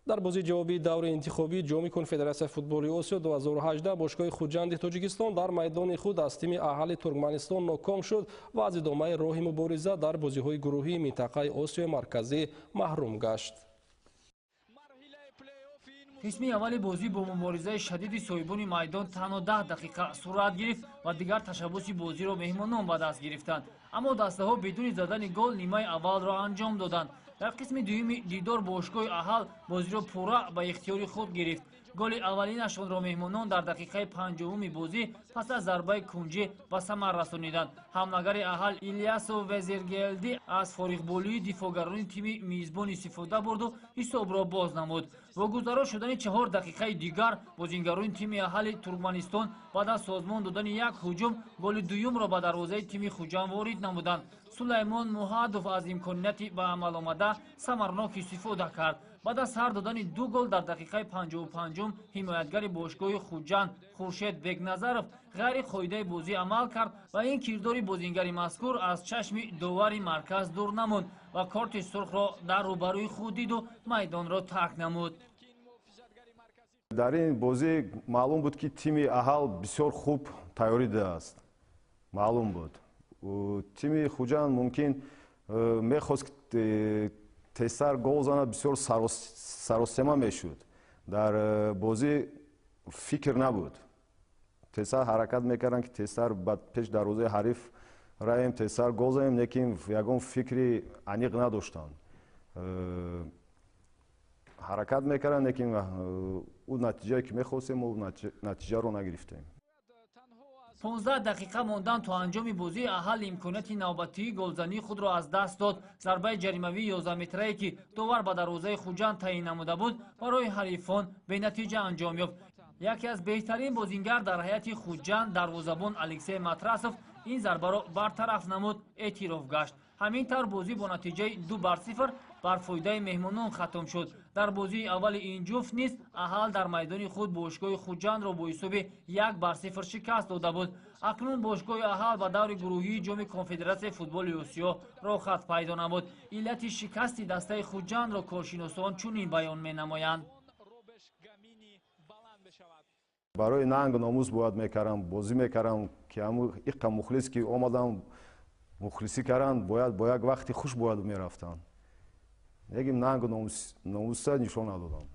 дар бозии ҷавобии даври интихобии ҷоми конфедератсияи футболи Осиё 2018 бошгоҳи Хуҷанди Тоҷикистон дар майдони худ аз тими аҳали Туркманистон ноком шуд ва аз идомаи роҳи мубориза дар бозиҳои гурӯҳии минтақаи Осиёи марказӣ маҳрум гашт. қисми аввали бозӣ бо муборизаи шадиди соҳибони майдон танҳо 10 дақиқа сурат гирифт ва дигар ташаббуси бозиро меҳмонон ба даст гирифтанд. Аммо дастаҳо бидуни задани гол нимаи аввалро анҷом доданд. дар қисми дуюми дидор бошгоҳи аҳал бозиро пурра ба ихтиёри худ гирифт. голи аввалинашонро меҳмонон дар дақиқаи 50-уми бозӣ пас аз зарбаи кунҷӣ ба самар расониданд. ҳамлагари аҳал Ильясов Везиргелди аз фориғболии дифоъгарони тими мизбон истифода бурду ҳисобро боз намуд. вогузарош шудани 4 дақиқаи дигар бозингарони тими аҳали Туркманистон баъд аз созмон додани як ҳуҷум голи дуюмро ба дарвозаи тими Хуҷанд ворид намуданд. Сулаймон Муҳаддов аз имконияти ба амал омада самарнок истифода кард. баъд аз сар додани 2 гол дар дақиқаи 55-ум ҳимоятгари бошгоҳи Хуҷанд Хуршед Бекназаров ғайриқоидаи бозӣ амал кард ва ин кирдори бозингари мазкур аз чашми довари марказ дур намунд ва корти сурхро дар рӯбарӯи худ диду майдонро тарк намуд. дар ин бозӣ маълум буд ки тими аҳал бисёр хуб тайёрӣ дидааст. маълум буд тими Хуҷанд мумкин мехост тезтар гол занад, бисёр саросема мешуд. дар бозӣ фикр набуд. тезтар ҳаракат мекарданд ки тезтар ба пеш дарвозаи ҳариф раем, тезтар гол занем, лекин ягон фикри аниқ надоштанд. ҳаракат мекарданд, лекин ӯ натиҷае ки мехостем ӯ натиҷаро нагирифтем. 15 дақиқа мондан то анҷоми бозӣ аҳал имконияти навбатии голзании худро аз даст дод. зарбаи ҷаримавии 11-метрае ки довар ба дарвозаи Хуҷанд таъин намуда буд барои ҳарифон бенатиҷа анҷом ёфт. яке аз беҳтарин бозингар дар ҳайати Хуҷанд дарвозабон Алексей Матрасов ин зарбаро бартараф намуд, эътироф гашт. ҳамин тавр бозӣ бо натиҷаи 2-0 бар фоидаи меҳмонон хатм шуд. дар бозии аввали ин ҷуфт низ аҳал дар майдони худ бошгоҳи Хуҷандро бо ҳисоби 1-0 шикаст дода буд. акнун бошгоҳи аҳал ба даври гурӯҳии ҷоми конфедератсияи футболи Осиё рохат пайдо намуд. иллати шикасти дастаи Хуҷандро коршиносон чунин баён менамоянд. барои нанг номус бояд мекардам, бозӣ мекардам ки иққа мухлис ки омадам мухлисӣ карданд, бояд бо як вақти хуш бояд мерафтанд. ягим нанг номуса нишон надодам.